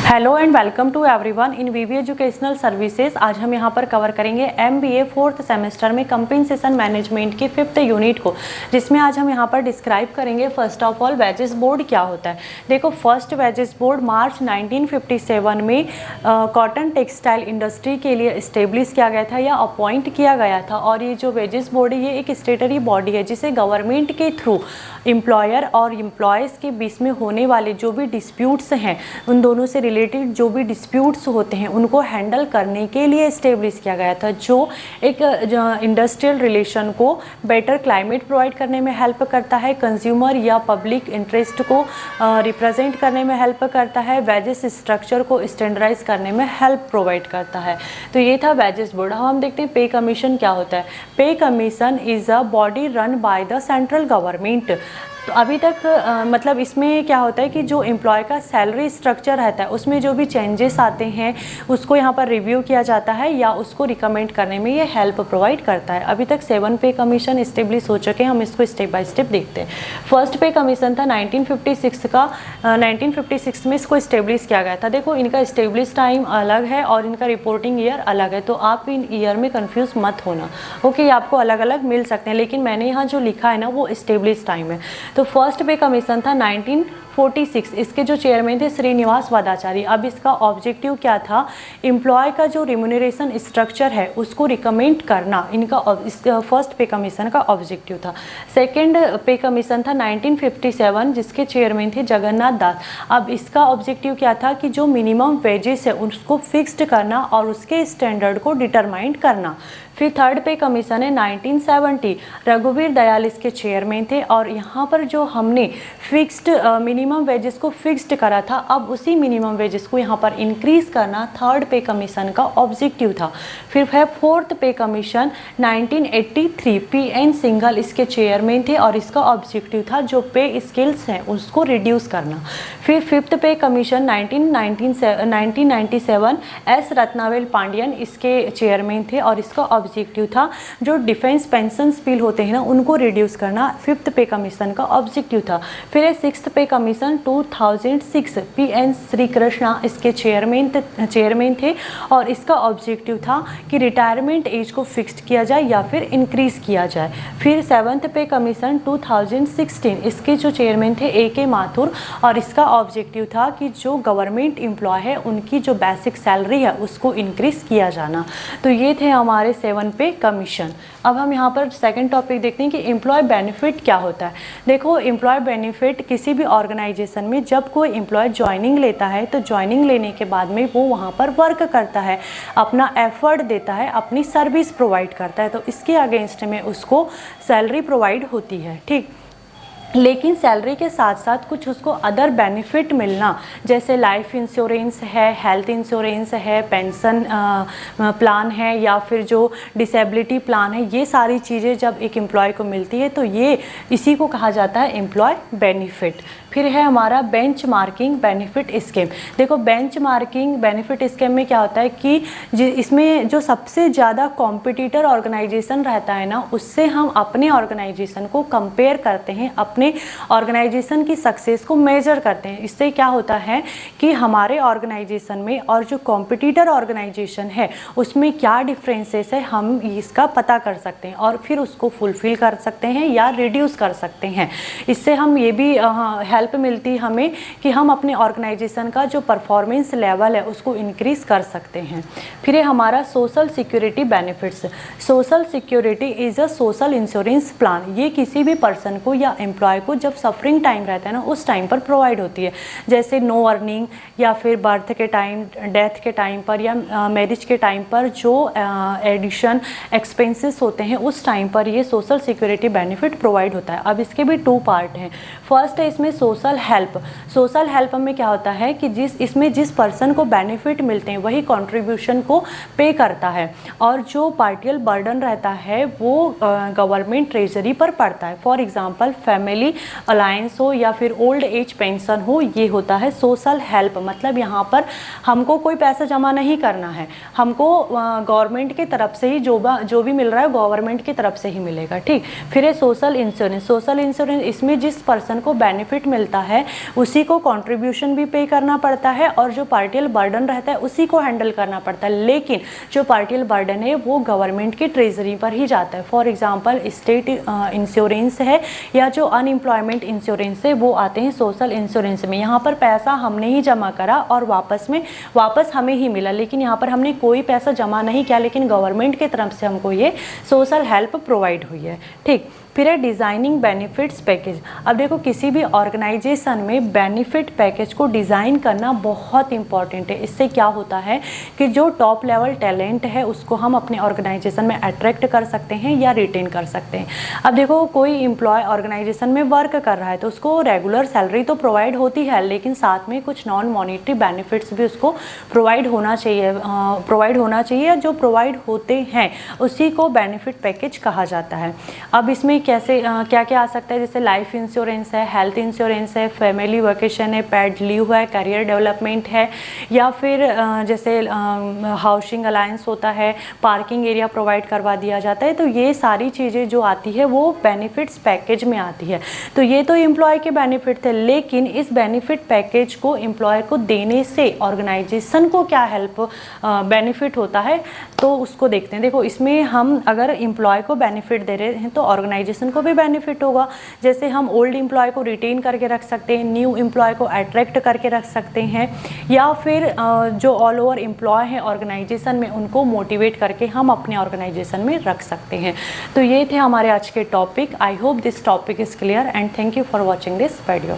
Hello and welcome to everyone in V V educational services. आज हम यहाँ पर कवर करेंगे MBA 4th सेमेस्टर में कंपनसेशन मैनेजमेंट की 5th यूनिट को, जिसमें आज हम यहाँ पर डिस्क्राइब करेंगे first of all wages board क्या होता है। देखो, फर्स्ट वेजेस बोर्ड मार्च 1957 में कॉटन टेक्सटाइल इंडस्ट्री के लिए इस्टेब्लिश किया गया था या अपॉइंट किया गया था। और ये जो वेजेस बोर्ड है ये एक स्टेटरी बॉडी है जिसे गवर्नमेंट के थ्रू एम्प्लॉयर और एम्प्लॉयज़ के बीच में होने वाले जो भी डिस्प्यूट्स हैं, उन दोनों से रिलेटेड जो भी डिस्प्यूट्स होते हैं उनको हैंडल करने के लिए इस्टेब्लिश किया गया था, जो एक इंडस्ट्रियल रिलेशन को बेटर क्लाइमेट प्रोवाइड करने में हेल्प करता है, कंज्यूमर या पब्लिक इंटरेस्ट को रिप्रेजेंट करने में हेल्प करता है, वेजेस स्ट्रक्चर को स्टैंडर्डाइज करने में हेल्प प्रोवाइड करता है। तो ये था वेजेस बोर्ड। हम देखते हैं पे कमीशन क्या होता है। पे commission is a body run by the central government. तो अभी तक मतलब इसमें क्या होता है कि जो एम्प्लॉय का सैलरी स्ट्रक्चर रहता है उसमें जो भी चेंजेस आते हैं उसको यहाँ पर रिव्यू किया जाता है या उसको रिकमेंड करने में ये हेल्प प्रोवाइड करता है। अभी तक 7 पे कमीशन इस्टेब्लिश हो चुके हैं, हम इसको स्टेप बाय स्टेप देखते हैं। फर्स्ट पे कमीशन था 1956 का, 1956 में इसको इस्टेब्लिश किया गया था। देखो, इनका इस्टेब्लिश टाइम अलग है और इनका रिपोर्टिंग ईयर अलग है, तो आप इन ईयर में कन्फ्यूज़ मत होना। ओके, आपको अलग अलग मिल सकते हैं, लेकिन मैंने यहाँ जो लिखा है ना वो इस्टेब्लिश टाइम है। तो फर्स्ट पे कमीशन था 1946। इसके जो चेयरमैन थे श्रीनिवास वदाचारी। अब इसका ऑब्जेक्टिव क्या था? एम्प्लॉय का जो रिम्यूनरेशन स्ट्रक्चर है उसको रिकमेंड करना, इनका फर्स्ट पे कमीशन का ऑब्जेक्टिव था। सेकंड पे कमीशन था 1957, जिसके चेयरमैन थे जगन्नाथ दास। अब इसका ऑब्जेक्टिव क्या था कि जो मिनिमम वेजेस है उसको फिक्स्ड करना और उसके स्टैंडर्ड को डिटरमाइन करना। फिर थर्ड पे कमीशन है 1970, रघुवीर दयाल इसके चेयरमैन थे। और यहाँ पर जो हमने फिक्स्ड मिनिमम वेजेस को फिक्स्ड करा था, अब उसी मिनिमम वेजेस को यहाँ पर इंक्रीज करना थर्ड पे कमीशन का ऑब्जेक्टिव था। फिर है फोर्थ पे कमीशन 1983, PN सिंघल इसके चेयरमैन थे और इसका ऑब्जेक्टिव था जो पे स्केल्स हैं उसको रिड्यूस करना। फिर फिफ्थ पे कमीशन 1997, S रत्नावेल पांडियन इसके चेयरमैन थे और इसका ऑब्जेक्टिव था जो डिफेंस पेंशन्स बिल होते हैं ना उनको रिड्यूस करना, फिफ्थ पे कमीशन का ऑब्जेक्टिव था। फिर है सिक्स्थ पे कमीशन 2006, PN श्री कृष्णा इसके चेयरमैन थे और इसका ऑब्जेक्टिव था कि रिटायरमेंट एज को फिक्स्ड किया जाए या फिर इंक्रीज किया जाए। फिर सेवन्थ पे कमीशन 2016, इसके जो चेयरमैन थे AK माथुर और इसका ऑब्जेक्टिव था कि जो गवर्नमेंट एम्प्लॉय है उनकी जो बेसिक सैलरी है उसको इंक्रीज किया जाना। तो ये थे हमारे 7 पे कमीशन। अब हम यहाँ पर सेकंड टॉपिक देखते हैं कि एम्प्लॉय बेनिफिट क्या होता है। देखो, एम्प्लॉय बेनिफिट किसी भी ऑर्गेनाइजेशन में जब कोई एम्प्लॉय ज्वाइनिंग लेता है तो ज्वाइनिंग लेने के बाद में वो वहाँ पर वर्क करता है, अपना एफर्ट देता है, अपनी सर्विस प्रोवाइड करता है, तो इसके अगेंस्ट में उसको सैलरी प्रोवाइड होती है। ठीक, लेकिन सैलरी के साथ साथ कुछ उसको अदर बेनिफिट मिलना, जैसे लाइफ इंश्योरेंस है, हेल्थ इंश्योरेंस है, पेंशन प्लान है या फिर जो डिसेबिलिटी प्लान है, ये सारी चीज़ें जब एक एम्प्लॉय को मिलती है तो ये इसी को कहा जाता है एम्प्लॉय बेनिफिट। फिर है हमारा बेंच मार्किंग बेनिफिट स्कीम। देखो, बेंच मार्किंग बेनिफिट स्कीम में क्या होता है कि इसमें जो सबसे ज़्यादा कॉम्पिटिटर ऑर्गेनाइजेशन रहता है ना उससे हम अपने ऑर्गेनाइजेशन को कंपेयर करते हैं, अपने ऑर्गेनाइजेशन की सक्सेस को मेजर करते हैं। इससे क्या होता है कि हमारे ऑर्गेनाइजेशन में और जो कॉम्पिटिटर ऑर्गेनाइजेशन है उसमें क्या डिफरेंसेस है हम इसका पता कर सकते हैं और फिर उसको फुलफिल कर सकते हैं या रिड्यूस कर सकते हैं। इससे हम ये भी हेल्प मिलती है हमें कि हम अपने ऑर्गेनाइजेशन का जो परफॉर्मेंस लेवल है उसको इंक्रीज कर सकते हैं। फिर ये हमारा social security benefits. Social security is a social insurance plan. ये किसी भी पर्सन को या एम्प्लॉय को जब सफरिंग टाइम रहता है ना उस टाइम पर प्रोवाइड होती है, जैसे नो अर्निंग या फिर बर्थ के टाइम, डेथ के टाइम पर या मैरिज के टाइम पर जो एडिशन एक्सपेंसेस होते हैं उस टाइम पर ये सोशल सिक्योरिटी बेनिफिट प्रोवाइड होता है। अब इसके भी 2 पार्ट हैं। फर्स्ट है इसमें सोशल हेल्प। सोशल हेल्प में क्या होता है कि जिस पर्सन को बेनिफिट मिलते हैं वही कंट्रीब्यूशन को पे करता है और जो पार्टियल बर्डन रहता है वो गवर्नमेंट ट्रेजरी पर पड़ता है। For example family family alliance हो या फिर ओल्ड एज पेंशन हो, ये होता है सोशल हेल्प। मतलब यहाँ पर हमको कोई पैसा जमा नहीं करना है, हमको गवर्नमेंट की तरफ से ही जो भी मिल रहा है गवर्नमेंट की तरफ से ही मिलेगा, ठीक। फिर है सोशल इंश्योरेंस। सोशल इंश्योरेंस, इसमें जिस पर्सन को बेनिफिट मिलता है उसी को कंट्रीब्यूशन भी पे करना पड़ता है और जो पार्टियल बर्डन रहता है उसी को हैंडल करना पड़ता है, लेकिन जो पार्टियल बर्डन है वो गवर्नमेंट की ट्रेजरी पर ही जाता है। फॉर एग्जांपल स्टेट इंश्योरेंस है या जो अनएम्प्लॉयमेंट इंश्योरेंस है वो आते हैं सोशल इंश्योरेंस में। यहाँ पर पैसा हमने ही जमा करा और वापस हमें ही मिला, लेकिन यहाँ पर हमने कोई पैसा जमा नहीं किया, लेकिन गवर्नमेंट की तरफ से हमको ये सोशल हेल्प प्रोवाइड हुई है, ठीक। फिर है डिज़ाइनिंग बेनिफिट्स पैकेज। अब देखो किसी भी ऑर्गेनाइजेशन में बेनिफिट पैकेज को डिज़ाइन करना बहुत इंपॉर्टेंट है। इससे क्या होता है कि जो टॉप लेवल टैलेंट है उसको हम अपने ऑर्गेनाइजेशन में अट्रैक्ट कर सकते हैं या रिटेन कर सकते हैं। अब देखो कोई एम्प्लॉय ऑर्गेनाइजेशन में वर्क कर रहा है तो उसको रेगुलर सैलरी तो प्रोवाइड होती है, लेकिन साथ में कुछ नॉन मॉनिटरी बेनिफिट्स भी उसको प्रोवाइड होना चाहिए। जो प्रोवाइड होते हैं उसी को बेनिफिट पैकेज कहा जाता है। अब इसमें कैसे क्या क्या आ सकता है, जैसे लाइफ इंश्योरेंस है, हेल्थ इंश्योरेंस है, फैमिली वेकेशन है, पेड लीव है, करियर डेवलपमेंट है, या फिर जैसे हाउसिंग अलायंस होता है, पार्किंग एरिया प्रोवाइड करवा दिया जाता है। तो ये सारी चीज़ें जो आती है वो बेनिफिट्स पैकेज में आती है। तो ये तो एम्प्लॉय के बेनिफिट थे, लेकिन इस बेनिफिट पैकेज को एम्प्लॉय को देने से ऑर्गेनाइजेशन को क्या हेल्प बेनिफिट होता है तो उसको देखते हैं। देखो इसमें हम अगर एम्प्लॉय को बेनिफिट दे रहे हैं तो ऑर्गेनाइजेशन को भी बेनिफिट होगा। जैसे हम ओल्ड एम्प्लॉय को रिटेन करके रख सकते हैं, न्यू एम्प्लॉय को अट्रैक्ट करके रख सकते हैं, या फिर जो ऑल ओवर एम्प्लॉय हैं ऑर्गेनाइजेशन में उनको मोटिवेट करके हम अपने ऑर्गेनाइजेशन में रख सकते हैं। तो ये थे हमारे आज के topic. I hope this topic is clear and thank you for watching this video.